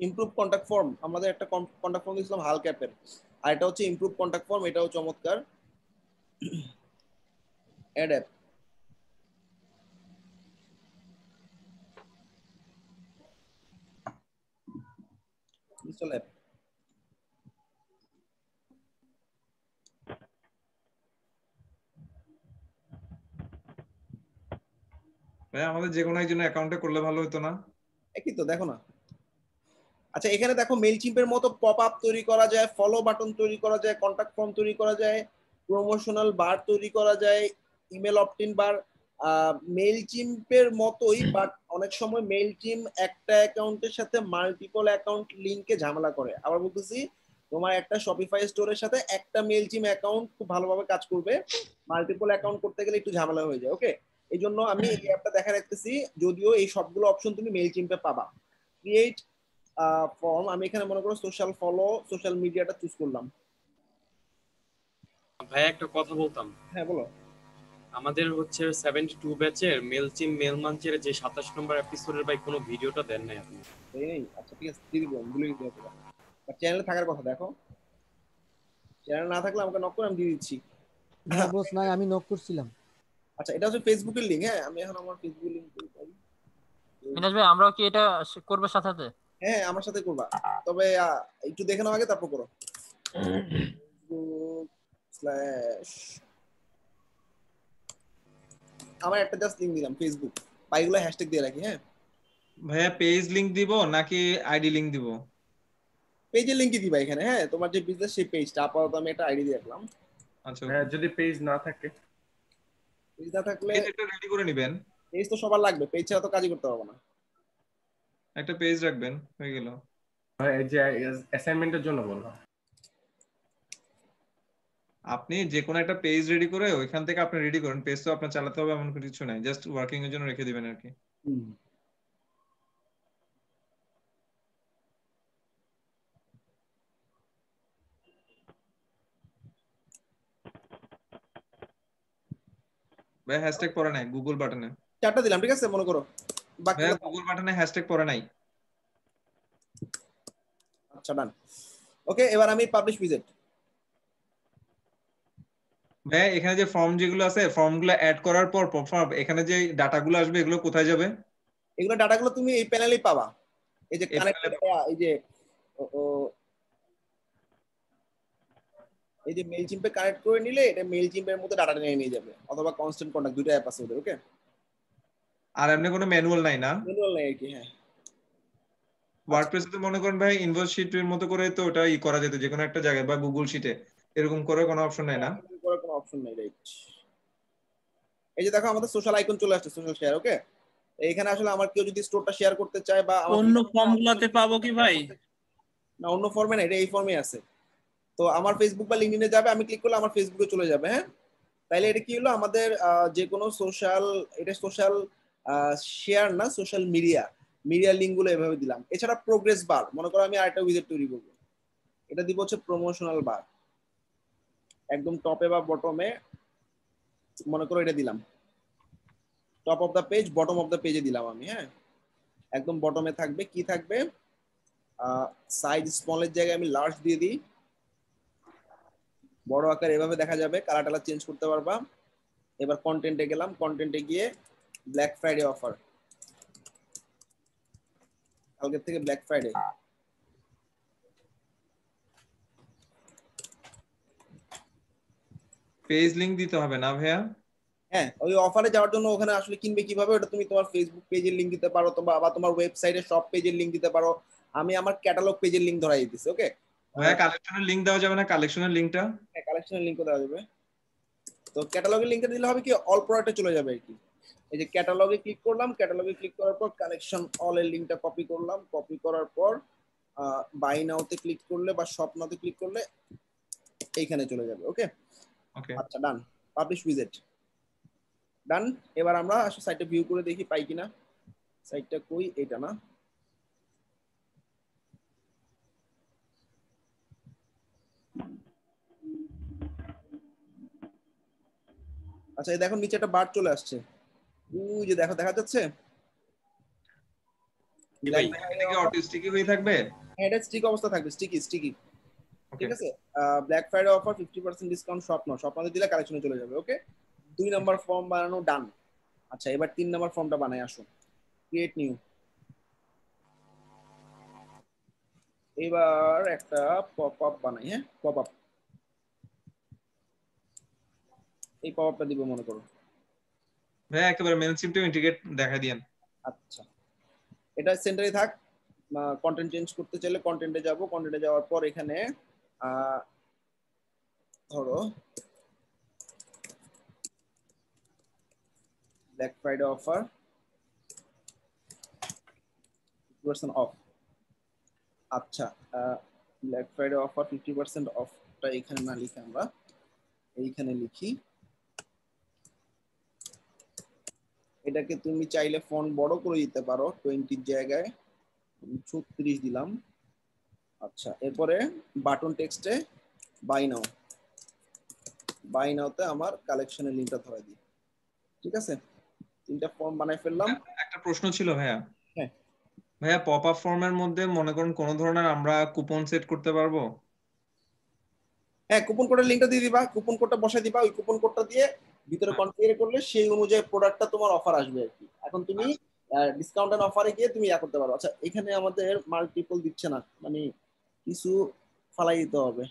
Improve contact form, আমাদের একটা contact form দিয়েছিলাম হাল ক্যাপের, আর এটা হচ্ছে ইমপ্রুভ কন্টাক্ট ফর্ম, এটাও চমৎকার। Add app, install app. ভাই আমাদের যে কোনো একজন অ্যাকাউন্টে করলে ভালো হতো না? একই তো, দেখো না। আচ্ছা এখানে দেখো মেইল চিম্পের মতো পপ আপ তৈরি করা যায়, ফলো বাটন তৈরি করা যায়, কন্টাক্ট ফর্ম তৈরি করা যায়, প্রমোশনাল বার তৈরি করা যায়, ইমেল অপটিন বার। মেইল চিম্পের মতোই, বাট অনেক সময় মেইল চিম একটা অ্যাকাউন্টের সাথে মাল্টিপল অ্যাকাউন্ট লিংকে ঝামেলা করে। আবার বলতেছি, তোমার একটা শপিফাই স্টোরের সাথে একটা মেইল চিম অ্যাকাউন্ট খুব ভালোভাবে কাজ করবে, মাল্টিপল অ্যাকাউন্ট করতে গেলে একটু ঝামেলা হয়ে যায়। ওকে, এই জন্য আমি এই অ্যাপটা দেখা রাখতেছি, যদিও এই সবগুলো অপশন তুমি মেইল চিম্পে পাবা। ক্রিয়েট ফর্ম, আমি এখানে মনে করো সোশ্যাল ফলো, সোশ্যাল মিডিয়াটা চুজ করলাম। ভাই একটা কথা বলতাম, হ্যাঁ বলো। আমাদের হচ্ছে 72 ব্যাচের মেলচিম মেল মাঞ্চের যে 27 নম্বর এপিসোডের ভাই কোনো ভিডিওটা দেন নাই আপনি। এই আচ্ছা ঠিক আছে, দিয়ে দিব, ভুলে গেছি হয়তো। চ্যানেলে থাকার কথা, দেখো চ্যানেল না থাকলে আমাকে নক করে আমি দিয়ে দিচ্ছি। হ্যাঁ বস, নাই আমি নক করছিলাম। আচ্ছা এটা হচ্ছে ফেসবুকের লিংক, হ্যাঁ আমি এখন আমার ফেসবুক লিংক পাই। মিনাজ ভাই আমরাও কি এটা করবে সাথে সাথে? হ্যাঁ আমার সাথে করবা, তবে একটু দেখে নাও আগে, তারপর করো। স্ল্যাশ, আমার একটা জাস্ট লিংক দিলাম ফেসবুক, পাইগুলো হ্যাশট্যাগ দিয়ে রাখি। হ্যাঁ ভাইয়া পেজ লিংক দিব নাকি আইডি লিংক দিব? পেজের লিংকই দিবা এখানে, হ্যাঁ তোমার যে বিজনেস সেই পেজটা, আপাতত আমি একটা আইডি দিয়ে রাখলাম। আচ্ছা, হ্যাঁ যদি পেজ না থাকে? পেজ না থাকলে, পেজ একটা রেডি করে নেবেন। পেজ তো সবার লাগবে, পেজ ছাড়া তো কাজই করতে পারবো না। একটা পেজ রাখবেন, হয়ে গেল। এই যে অ্যাসাইনমেন্টের জন্য বললাম। আপনি যে কোনো একটা পেজ রেডি করে ওইখান থেকে আপনি রেডি করেন, পেজ তো আপনার চালাতে হবে এমন কিছু নাই, জাস্ট ওয়ার্কিং এর জন্য রেখে দিবেন আর কি। ভাই হ্যাশট্যাগ পরে নাই গুগল বাটনে। চারটা দিলাম, ঠিক আছে মনে করো, বাকি। ভাইয়া গুগল বাটনে হ্যাশট্যাগ পরে নাই। আচ্ছা ডান। ওকে, এবার আমি পাবলিশ উইজেট। ভাইয়া এখানে যে ফর্ম যেগুলো আছে, ফর্ম গুলো অ্যাড করার পর এখানে যে ডাটাগুলো আসবে এগুলো কোথায় যাবে? এগুলো ডাটাগুলো তুমি এই প্যানেলেই পাবা, এই যে এই কানেক্টেড, এই যে এই যে মেইল চিম্পে কানেক্ট করে নিলে এটা মেইল চিম্পের মধ্যে ডাটা নিয়ে নিয়ে যাবে, অথবা কনস্ট্যান্ট কন্টাক্ট, দুটো অ্যাপ আছে ওদের। ওকে, আর এমনি কোনো ম্যানুয়াল নাই না? ম্যানুয়াল নাই আর কি। হ্যাঁ ওয়ার্ডপ্রেসে তো মনে করেন ভাই ইনভয়েস শিটের মতো করে তো ওটা করা যেত যে কোনো একটা জায়গায়, বা গুগল শিটে এরকম করে কোনো অপশন নাই না? করার কোনো অপশন নাই, রাইট। এই যে দেখো আমাদের সোশ্যাল আইকন চলে আসছে, সোশ্যাল শেয়ার। ওকে, এইখানে আসলে আমার কেউ যদি স্টোরটা শেয়ার করতে চায় বা অন্য ফর্মগুলোতে পাবো কি ভাই? না অন্য ফর্মে না, এটা এই ফর্মে আছে। তো আমার ফেসবুক বা লিঙ্কডইনে যাবে, আমি ক্লিক করলে আমার ফেসবুকে চলে যাবে। হ্যাঁ, তাইলে এটা কি হলো, আমাদের যে কোনো সোশ্যাল, এটা সোশ্যাল শেয়ার না, সোশ্যাল মিডিয়া, মিডিয়া লিঙ্ক গুলো এভাবে দিলাম। এছাড়া প্রোগ্রেস বার, মনে করো আমি আরেকটা উইজেট তৈরি করবো, এটা দিব হচ্ছে প্রমোশনাল বার, একদম টপে বা বটমে, মনে করো এটা দিলাম top of the page, bottom of the পেজে দিলাম আমি। হ্যাঁ, একদম বটমে থাকবে, কি থাকবে, সাইজ স্মলের জায়গায় আমি লার্জ দিয়ে দিই, বড় আকার এভাবে দেখা যাবে, কালার টালার চেঞ্জ করতে পারবা। এবার কন্টেন্টে গেলাম, কন্টেন্টে গিয়ে ব্ল্যাক ফ্রাইডে অফার, কালকের থেকে ব্ল্যাক ফ্রাইডে। পেজ লিংক দিতে হবে না ভাইয়া? হ্যাঁ, ওই অফারে যাওয়ার জন্য ওখানে আসলে কিনবে কিভাবে, ওটা তুমি তোমার ফেসবুক পেজের লিংক দিতে পারো, বা তোমার ওয়েবসাইটের সব পেজের লিংক দিতে পারো। আমি আমার ক্যাটালগ পেজের লিংক ধরাই দিতেছি। ওকে, ভাইয়া কালেকশনের লিংক দেওয়া যাবে না? কালেকশনের লিংকটা, হ্যাঁ কালেকশনের লিংকও দেওয়া যাবে। তো ক্যাটালগের লিংকটা দিলে হবে কি, অল প্রোডাক্টে চলে যাবে আর কি। এই যে ক্যাটালগে ক্লিক করলাম, ক্যাটালগে ক্লিক করার পর কালেকশন অল এর লিংকটা কপি করলাম, কপি করার পর বাই নাওতে ক্লিক করলে বা শপ নাওতে ক্লিক করলে এইখানে চলে যাবে। ওকে, ওকে। আচ্ছা ডান, পাবলিশ উইজেট ডান। এবার আমরা আসলে সাইটটা ভিউ করে দেখি পাই কিনা। সাইটটা কই, এটা না, আচ্ছা এই দেখো নিচে একটা বার চলে আসছে, ওই যে দেখো দেখা যাচ্ছে ভাই এটা কি অটো স্টিকি হয়ে থাকবে? এটা স্টিক অবস্থা থাকবে, স্টিকি স্টিকি। ওকে ঠিক আছে, ব্ল্যাক ফ্রাইডে অফার 50% ডিসকাউন্ট স্বপ্ন দিলে কালেকশনে চলে যাবে। ওকে, 2 নাম্বার ফর্ম বানানো ডান। আচ্ছা, এবার 3 নাম্বার ফর্মটা বানাই আসুন। Create new. এবার একটা পপ আপ বানাই। হ্যাঁ, পপ আপ, এই পপ আপটা দিব মনে করো। ভাইয়া একেবারে মেল চিমটা ইন্টিগ্রেট দেখা দিয়েন। আচ্ছা, এটা সেন্টারে থাক। কন্টেন্ট চেঞ্জ করতে চাইলে কন্টেন্টে যাব, কন্টেন্টে যাওয়ার পর এখানে ধরো ব্ল্যাক ফ্রাইডে অফার 50% অফ। আচ্ছা, ব্ল্যাক ফ্রাইডে অফার 50% অফটা এখানে না লিখে আমরা এইখানে লিখি। এটাকে তুমি চাইলে ফন্ট বড় করে দিতে পারো, 20 জায়গায় 36 দিলাম। আচ্ছা, এরপরে বাটন টেক্সটে বাই নাওতে আমার কালেকশনের লিংকটা ধরে দিই। ঠিক আছে, 3টা ফর্ম বানাই ফেললাম। একটা প্রশ্ন ছিল ভাইয়া। হ্যাঁ ভাইয়া পপ আপ ফর্মের মধ্যে মনে করুন কোন ধরনের আমরা কুপন সেট করতে পারবো? হ্যাঁ, কুপন কোডের লিংকটা দিয়ে দিবা, কুপন কোডটা বসাই দিবা। ওই কুপন কোডটা দিয়ে ভিতরে কনফিগার করলে সেই অনুযায়ী প্রোডাক্টটা তোমার অফার আসবে আর কি। এখন তুমি ডিসকাউন্ট এন্ড অফারে গিয়ে তুমি করতে পারো। আচ্ছা, এখানে আমাদের মাল্টিপল দিচ্ছে না, মানে কিছু ফালাই দিতে হবে।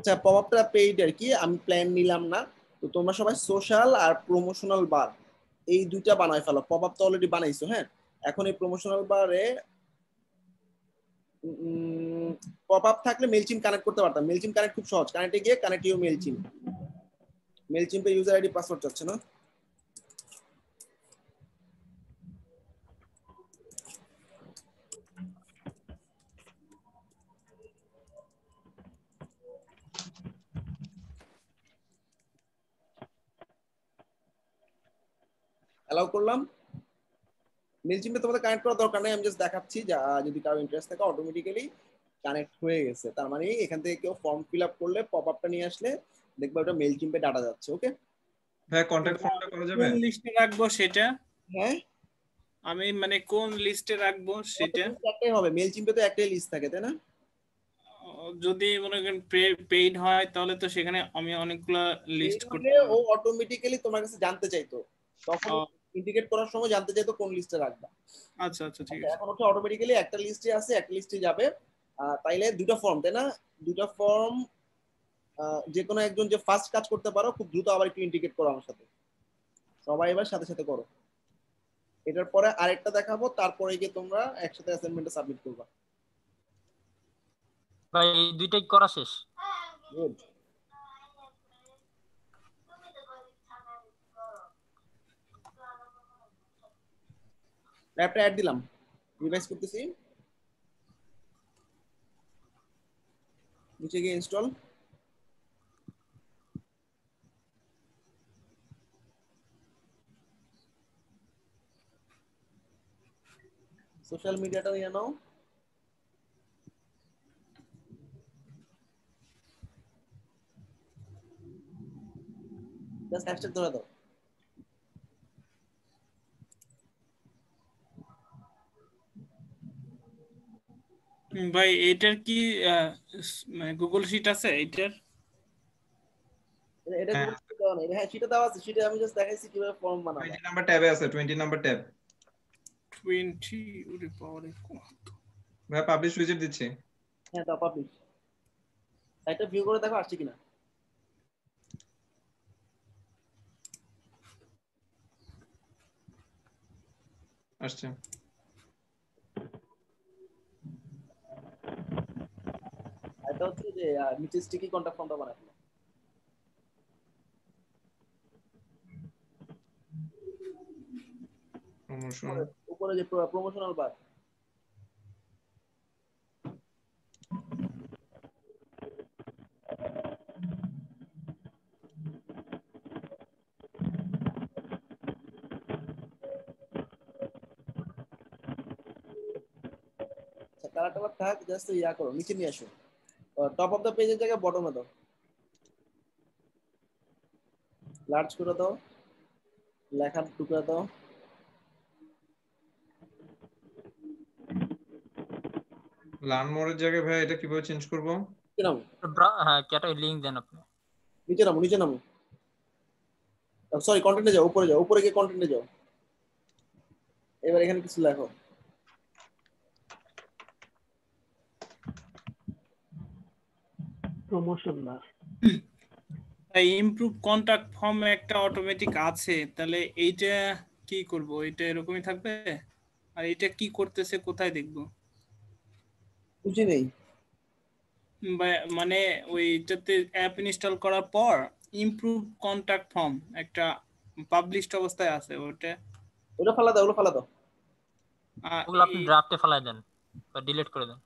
আচ্ছা, পপ আপটা পেইড আর কি, আমি প্ল্যান নিলাম না। তো তোমরা সবাই সোশ্যাল আর প্রমোশনাল বার এই দুইটা বানাই ফেলো। পপ আপ তো অলরেডি বানাইছো। হ্যাঁ, এখন এই প্রমোশনাল বারে পপ আপ থাকলে মেলচিম কানেক্ট করতে পারতাম। মেলচিম কানেক্ট খুব সহজ, কানেক্টে গিয়ে কানেক্ট ইউ মেলচিম। মেলচিমে ইউজার আইডি পাসওয়ার্ড চাচ্ছে না। অ্যালাউ করলাম। মেলচিমে তোমাদের কানেক্ট করার দরকার নেই, আমি জাস্ট দেখাচ্ছি যা যদি কারো ইন্টারেস্ট থাকে অটোমেটিক্যালি কানেক্ট হয়ে গেছে। তার মানে এখান থেকে কেউ ফর্ম ফিল আপ করলে পপ আপটা নিয়ে আসলে দেখবে ওটা মেলচিমে ডাটা যাচ্ছে। ওকে, ভাইয়া কন্ট্যাক্ট ফর্মটা করা যাবে? কোন লিস্টে রাখবো সেটা? হ্যাঁ, আমি মানে কোন লিস্টে রাখবো সেটা? একটাই হবে, মেলচিমে তো একটাই লিস্ট থাকে, তাই না? যদি মনে করেন পেইড হয় তাহলে তো সেখানে আমি অনেকগুলা লিস্ট এই হলে করতে ও পারবো। অটোমেটিক্যালি তোমার কাছে জানতে চাইতো, তখন ও, ইন্ডিকেট করার সময় জানতে চাইতো কোন লিস্টে রাখবা। আচ্ছা আচ্ছা ঠিক আচ্ছা, আছে। এখন হচ্ছে অটোমেটিক্যালি একটা লিস্টে আছে, একটা লিস্টে যাবে। তাইলে দুটো ফর্ম, তাই না? দুটো ফর্ম যে কোনো একজন যে ফার্স্ট কাজ করতে পারো, খুব দ্রুত আবার একটু ইন্ডিকেট করো আমার সাথে। সবাই এবার সাথে সাথে করো। এটার পরে আরেকটা দেখাবো, তারপরে গিয়ে তোমরা একসাথে অ্যাসাইনমেন্টটা সাবমিট করবা। ভাই এই দুইটাই করা শেষ। গুড। অ্যাপটা অ্যাড দিলাম, রিভাইজ করতেছি। নিচে গিয়ে ইনস্টল। সোশ্যাল মিডিয়াটা নিয়ে নাও। জাস্ট হ্যাশট্যাগ ধরে দাও। ভাই এটার কি গুগল শিট আছে এটার? এটা হ্যাঁ, গুগল শিটে দেওয়া নেই। হ্যাঁ, শিটে দেওয়া আছে, শিটে আমি জাস্ট দেখাইছি কিভাবে ফর্ম বানাবা। 20 নাম্বার ট্যাবে আছে, 20 নাম্বার ট্যাব। 20 ওরে বাবারে কত! ভাইয়া পাবলিশ উইজেট দিচ্ছি। হ্যাঁ, দাও পাবলিশ। সাইটটা ভিউ করে দেখো আসছে কিনা। আসছে। এটা হচ্ছে যে নিচে স্টিকি কন্টাক্ট ফর্মটা বানাই। প্রমোশন। উপরে যে প্রমোশনাল বার, আচ্ছা কালার টালার থাক, জাস্ট ইয়া করো, নিচে নিয়ে আসো, টপ অফ দ্য পেজের জায়গায় বটমে দাও, লার্জ করে দাও, লেখার টুকরা দাও। লার্ন মোরের জায়গায় ভাই এটা কিভাবে চেঞ্জ করব? নিচে নামো, হ্যাঁ ক্যাটা লিংক দেন আপনি। নিচে নামো, নিচে নামো, সরি কন্টেন্টে যাও, উপরে যাও, উপরে গিয়ে কন্টেন্টে যাও, এবার এখানে কিছু লেখো। প্রমোশন না, ইমপ্রুভ কন্টাক্ট ফর্ম একটা অটোমেটিক আছে, তাহলে এইটা কি করব? এটা এরকমই থাকবে? আর এটা কি করতেছে, কোথায় দেখবো? বুঝি নেই। মানে ওইটাতে অ্যাপ ইনস্টল করার পর ইমপ্রুভ কন্টাক্ট ফর্ম একটা পাবলিশড অবস্থায় আছে, ওটা ওটা ফালা দাও, ওগুলো ফালা দাও। ওগুলো আপনি ড্রাফটে ফেলাই দেন বা ডিলিট করে দেন।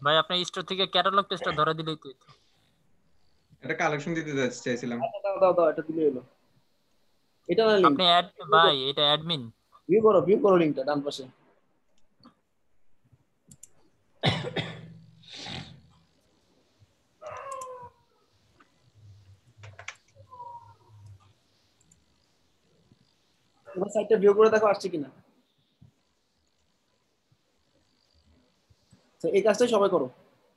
ভাই আপনি স্টোর থেকে ক্যাটালগ পেজটা ধরে দিলেই তো। এটা কালেকশন দিতে চাইছিলাম। আচ্ছা দাও দাও দাও, এটা দিলে হলো। এটা না লিংক, আপনি অ্যাড ভাই এটা অ্যাডমিন। ভিউ করো লিংকটা ডান পাশে। তোমার সাইটটা ভিউ করে দেখো আসছে কিনা। এই কাজটাই সবাই করো।